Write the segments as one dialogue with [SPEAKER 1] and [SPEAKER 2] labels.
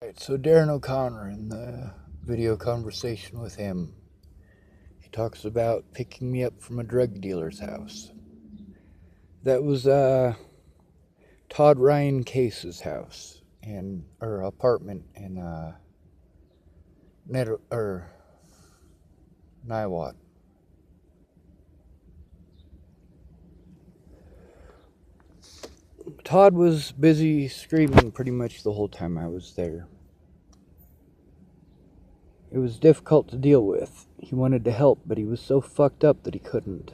[SPEAKER 1] Right, so Darren O'Connor, in the video conversation with him, he talks about picking me up from a drug dealer's house. That was Todd Ryan Case's house or apartment in Niwot. Todd was busy screaming pretty much the whole time I was there. It was difficult to deal with. He wanted to help, but he was so fucked up that he couldn't.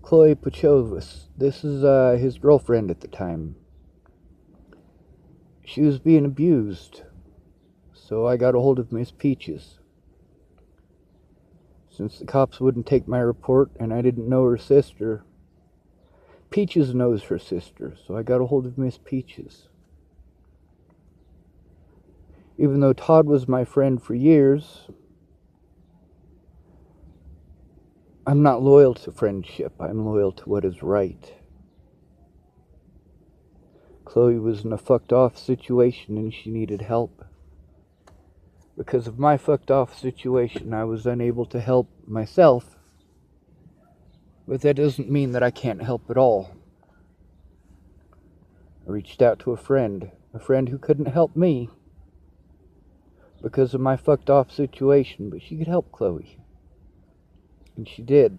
[SPEAKER 1] Chloe Pachovas, this is his girlfriend at the time. She was being abused, so I got a hold of Miss Peaches. Since the cops wouldn't take my report and I didn't know her sister, Peaches knows her sister, so I got a hold of Miss Peaches. Even though Todd was my friend for years, I'm not loyal to friendship. I'm loyal to what is right. Chloe was in a fucked off situation and she needed help. Because of my fucked off situation, I was unable to help myself. But that doesn't mean that I can't help at all. I reached out to a friend who couldn't help me because of my fucked off situation, but she could help Chloe. And she did.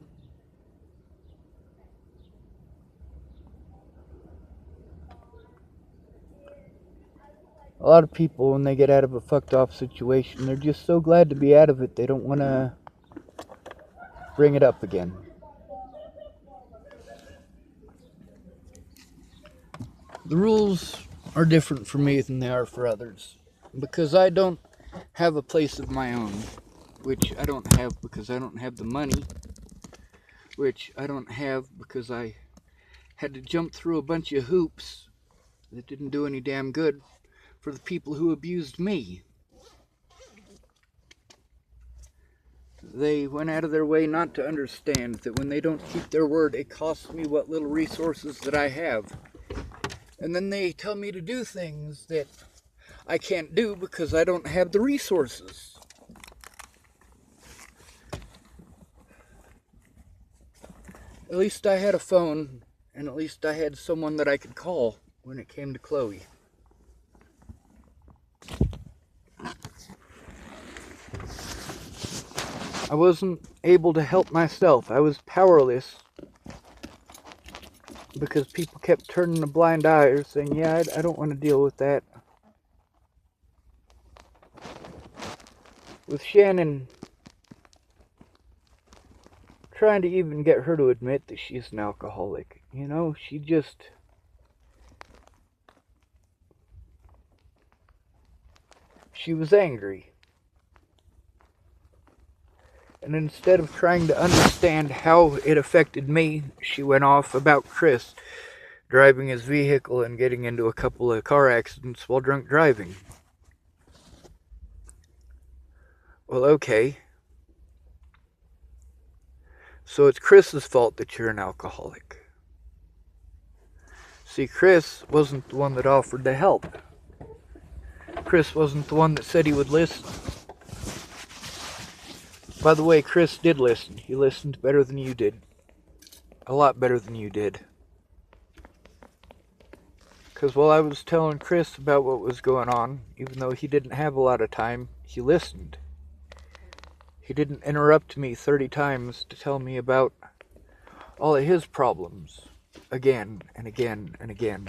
[SPEAKER 1] A lot of people, when they get out of a fucked off situation, they're just so glad to be out of it, they don't want to bring it up again. The rules are different for me than they are for others, because I don't have a place of my own, which I don't have because I don't have the money, which I don't have because I had to jump through a bunch of hoops that didn't do any damn good for the people who abused me. They went out of their way not to understand that when they don't keep their word, it costs me what little resources that I have. And then they tell me to do things that I can't do because I don't have the resources. At least I had a phone, and at least I had someone that I could call when it came to Chloe. I wasn't able to help myself. I was powerless because people kept turning a blind eye or saying, yeah, I don't want to deal with that. With Shannon trying to even get her to admit that she's an alcoholic. You know, she was angry. And instead of trying to understand how it affected me, she went off about Chris driving his vehicle and getting into a couple of car accidents while drunk driving. Well, okay. So it's Chris's fault that you're an alcoholic. See, Chris wasn't the one that offered the help. Chris wasn't the one that said he would listen. By the way, Chris did listen. He listened better than you did. A lot better than you did. Because while I was telling Chris about what was going on, even though he didn't have a lot of time, he listened. He didn't interrupt me 30 times to tell me about all of his problems. Again and again and again.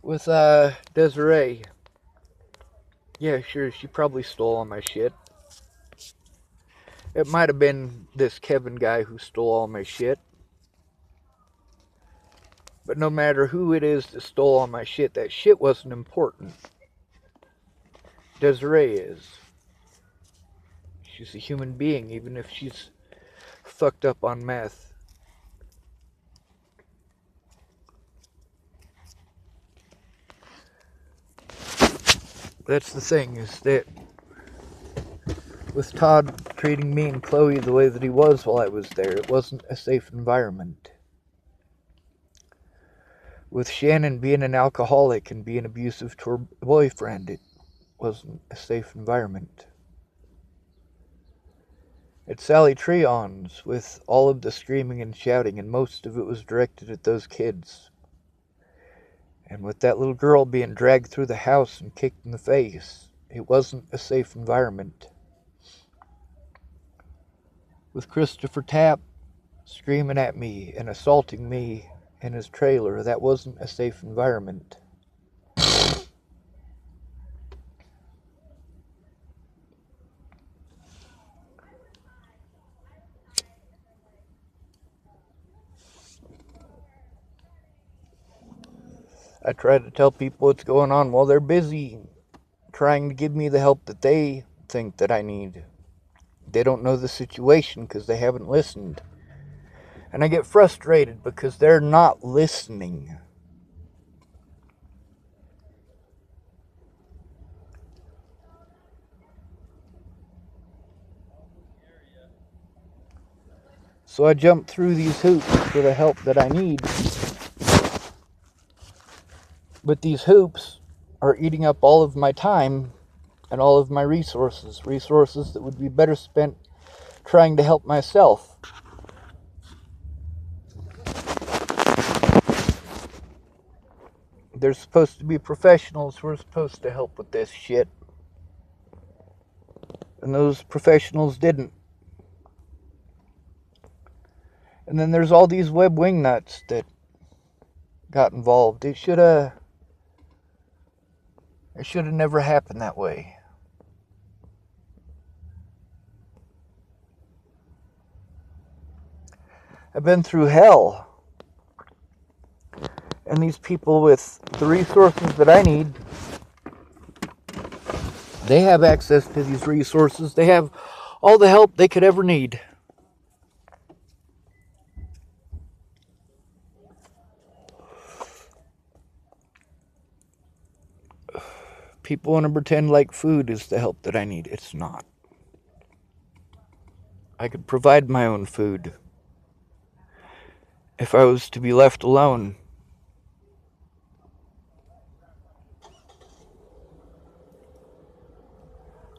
[SPEAKER 1] With Desiree. Yeah, sure, she probably stole all my shit. It might have been this Kevin guy who stole all my shit. But no matter who it is that stole all my shit, that shit wasn't important. Desiree is. She's a human being, even if she's fucked up on meth. That's the thing, is that With Todd treating me and Chloe the way that he was while I was there, it wasn't a safe environment. With Shannon being an alcoholic and being abusive to her boyfriend, it wasn't a safe environment. At Sally Treon's, with all of the screaming and shouting, and most of it was directed at those kids. And with that little girl being dragged through the house and kicked in the face, it wasn't a safe environment. With Christopher Tapp screaming at me and assaulting me in his trailer, that wasn't a safe environment. I try to tell people what's going on while they're busy trying to give me the help that they think that I need. They don't know the situation because they haven't listened. And I get frustrated because they're not listening. So I jump through these hoops for the help that I need. But these hoops are eating up all of my time and all of my resources. Resources that would be better spent trying to help myself. There's supposed to be professionals who are supposed to help with this shit. And those professionals didn't. And then there's all these web wingnuts that got involved. It should have never happened that way. I've been through hell. And these people with the resources that I need, they have access to these resources. They have all the help they could ever need. People want to pretend like food is the help that I need. It's not. I could provide my own food if I was to be left alone.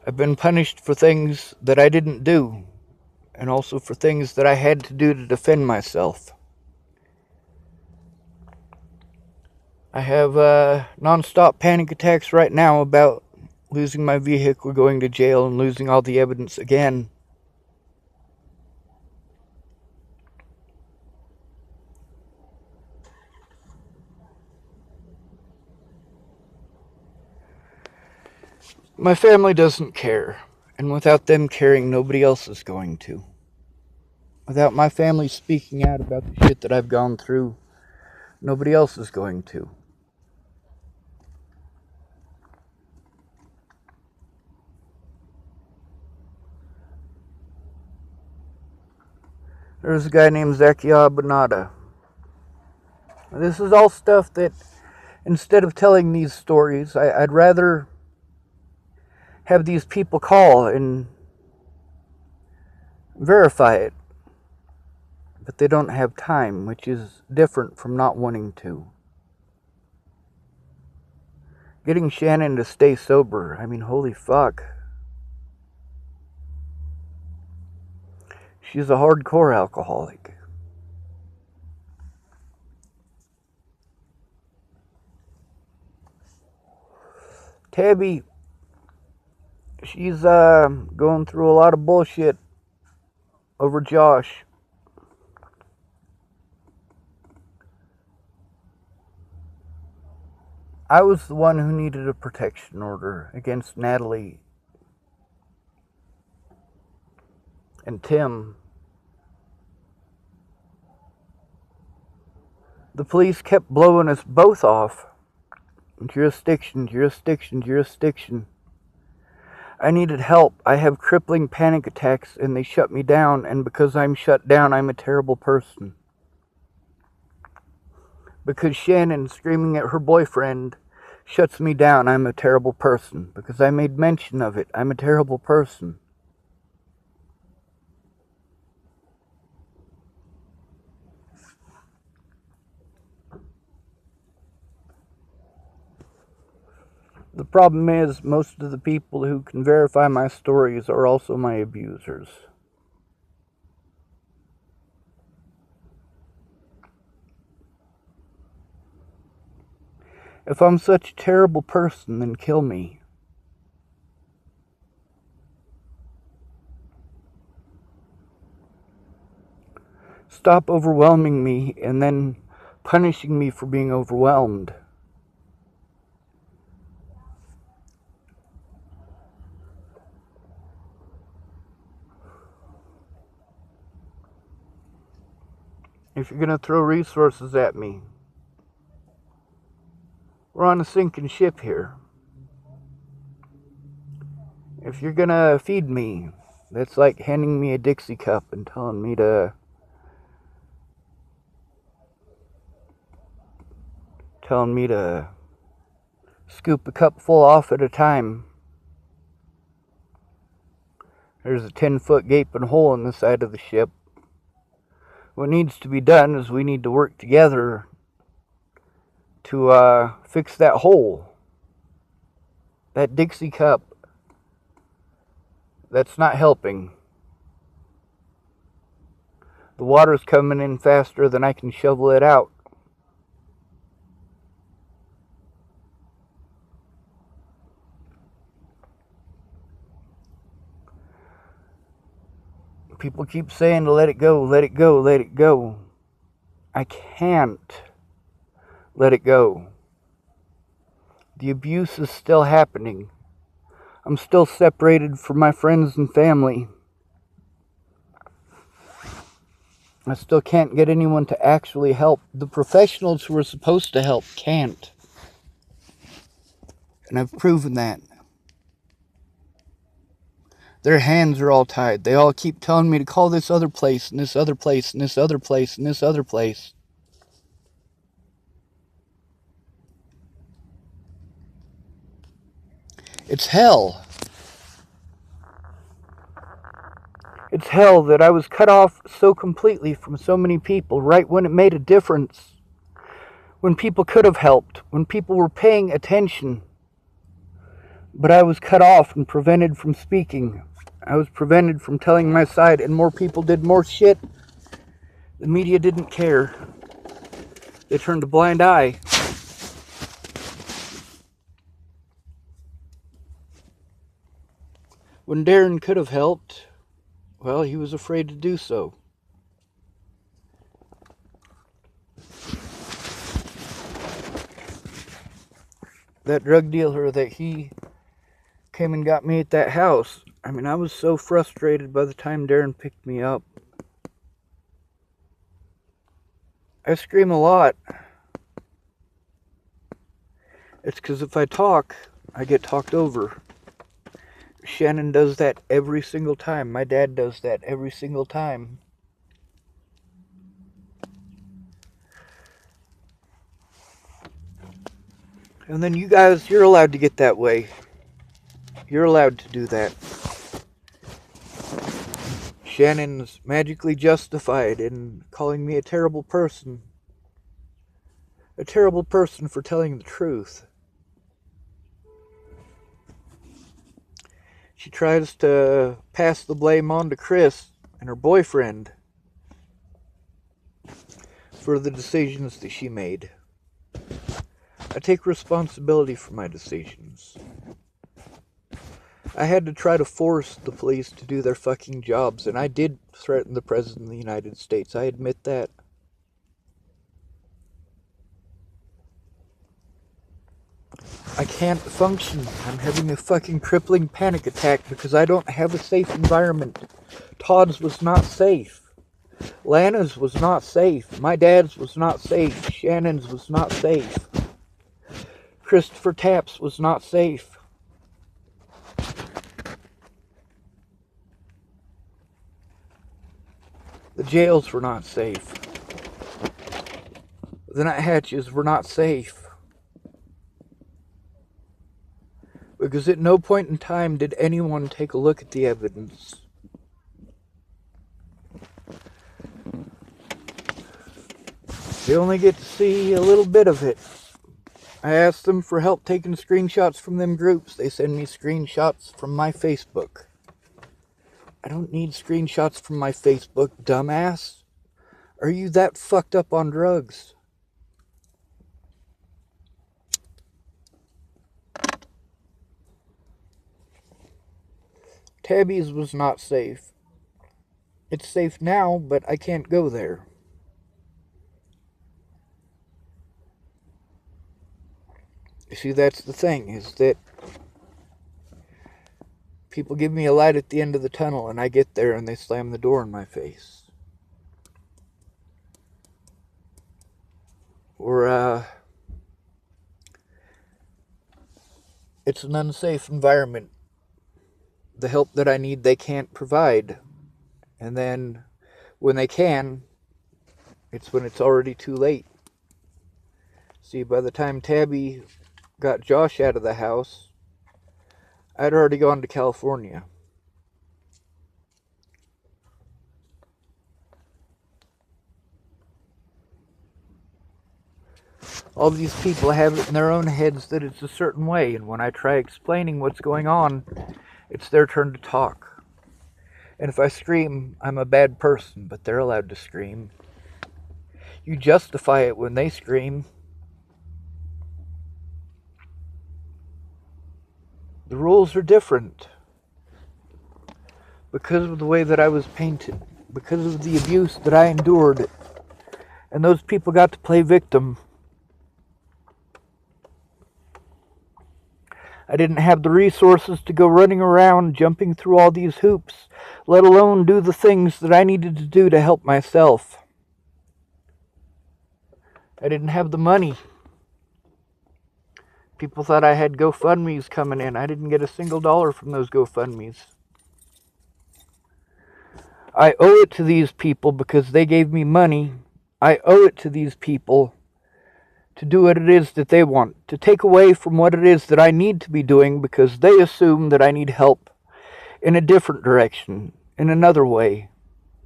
[SPEAKER 1] I've been punished for things that I didn't do, and also for things that I had to do to defend myself. I have non-stop panic attacks right now about losing my vehicle, going to jail, and losing all the evidence again. My family doesn't care, and without them caring, nobody else is going to. Without my family speaking out about the shit that I've gone through, nobody else is going to. There's a guy named Zakia Benada. This is all stuff that, instead of telling these stories, I'd rather have these people call and verify it. But they don't have time, which is different from not wanting to. Getting Shannon to stay sober, I mean, holy fuck. She's a hardcore alcoholic. Tabby, she's going through a lot of bullshit over Josh. I was the one who needed a protection order against Natalie and Tim. The police kept blowing us both off. Jurisdiction, jurisdiction, jurisdiction. I needed help. I have crippling panic attacks and they shut me down, and because I'm shut down, I'm a terrible person. Because Shannon screaming at her boyfriend shuts me down, I'm a terrible person. Because I made mention of it, I'm a terrible person. The problem is, most of the people who can verify my stories are also my abusers. If I'm such a terrible person, then kill me. Stop overwhelming me and then punishing me for being overwhelmed. If you're going to throw resources at me, we're on a sinking ship here. If you're going to feed me, that's like handing me a Dixie cup and telling me to scoop a cupful off at a time. There's a 10-foot gaping hole in the side of the ship. What needs to be done is we need to work together to fix that hole. That Dixie cup, that's not helping. The water's coming in faster than I can shovel it out. People keep saying to let it go, let it go, let it go. I can't let it go. The abuse is still happening. I'm still separated from my friends and family. I still can't get anyone to actually help. The professionals who are supposed to help can't. And I've proven that. Their hands are all tied. They all keep telling me to call this other place, and this other place, and this other place, and this other place. It's hell. It's hell that I was cut off so completely from so many people right when it made a difference. When people could have helped. When people were paying attention. But I was cut off and prevented from speaking. I was prevented from telling my side, and more people did more shit. The media didn't care. They turned a blind eye. When Darren could have helped, well, he was afraid to do so. That drug dealer that he came and got me at that house, I mean, I was so frustrated by the time Darren picked me up. I scream a lot. It's because if I talk, I get talked over. Shannon does that every single time. My dad does that every single time. And then you guys, you're allowed to get that way. You're allowed to do that. Shannon's magically justified in calling me a terrible person. A terrible person for telling the truth. She tries to pass the blame on to Chris and her boyfriend for the decisions that she made. I take responsibility for my decisions. I had to try to force the police to do their fucking jobs, and I did threaten the President of the United States. I admit that. I can't function. I'm having a fucking crippling panic attack because I don't have a safe environment. Todd's was not safe. Lana's was not safe. My dad's was not safe. Shannon's was not safe. Christopher Tapp's was not safe. The jails were not safe. The Nuthatches were not safe. Because at no point in time did anyone take a look at the evidence. They only get to see a little bit of it. I asked them for help taking screenshots from them groups. They send me screenshots from my Facebook. I don't need screenshots from my Facebook, dumbass. Are you that fucked up on drugs? Tabby's was not safe. It's safe now, but I can't go there. You see, that's the thing, is that people give me a light at the end of the tunnel, and I get there and they slam the door in my face. Or, it's an unsafe environment. The help that I need, they can't provide. And then, when they can, it's when it's already too late. See, by the time Tabby got Josh out of the house, I'd already gone to California. All these people have it in their own heads that it's a certain way, and when I try explaining what's going on, it's their turn to talk. And if I scream, I'm a bad person, but they're allowed to scream. You justify it when they scream. The rules are different. Because of the way that I was painted. Because of the abuse that I endured. And those people got to play victim. I didn't have the resources to go running around jumping through all these hoops, let alone do the things that I needed to do to help myself. I didn't have the money. People thought I had GoFundMes coming in. I didn't get a single dollar from those GoFundMes. I owe it to these people because they gave me money. I owe it to these people to do what it is that they want, to take away from what it is that I need to be doing because they assume that I need help in a different direction, in another way.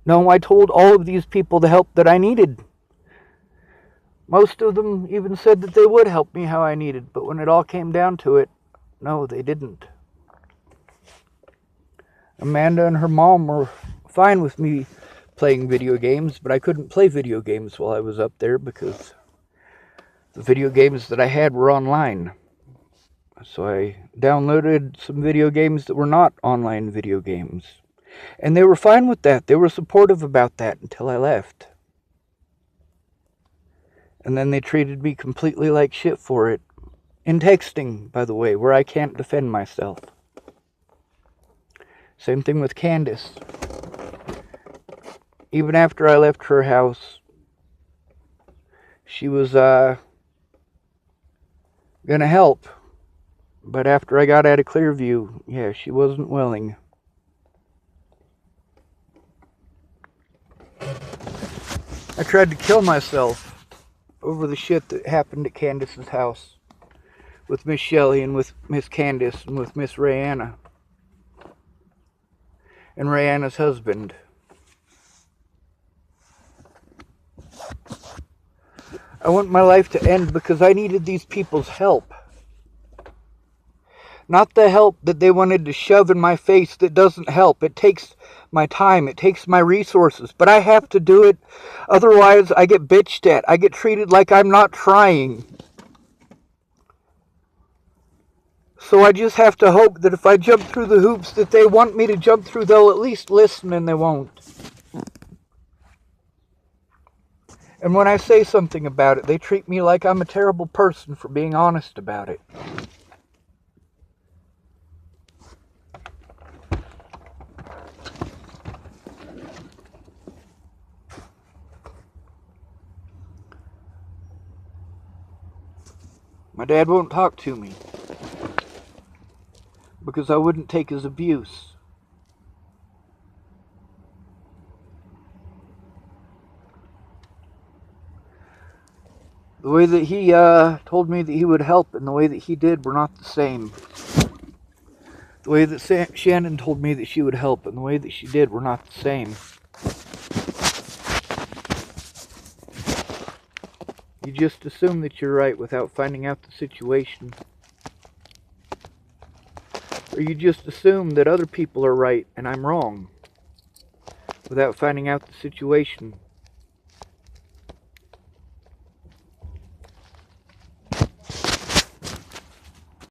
[SPEAKER 1] No, I told all of these people the help that I needed. Most of them even said that they would help me how I needed, but when it all came down to it, no, they didn't. Amanda and her mom were fine with me playing video games, but I couldn't play video games while I was up there because the video games that I had were online. So I downloaded some video games that were not online video games. And they were fine with that. They were supportive about that until I left. And then they treated me completely like shit for it. In texting, by the way, where I can't defend myself. Same thing with Candace. Even after I left her house, she was gonna help. But after I got out of Clearview, yeah, she wasn't willing. I tried to kill myself over the shit that happened at Candace's house with Miss Shelley and with Miss Candace and with Miss Rayanna and Rayanna's husband. I want my life to end because I needed these people's help. Not the help that they wanted to shove in my face that doesn't help. It takes my time. It takes my resources. But I have to do it. Otherwise, I get bitched at. I get treated like I'm not trying. So I just have to hope that if I jump through the hoops that they want me to jump through, they'll at least listen, and they won't. And when I say something about it, they treat me like I'm a terrible person for being honest about it. My dad won't talk to me because I wouldn't take his abuse. The way that he told me that he would help and the way that he did were not the same. The way that Shannon told me that she would help and the way that she did were not the same. You just assume that you're right without finding out the situation. Or you just assume that other people are right and I'm wrong without finding out the situation.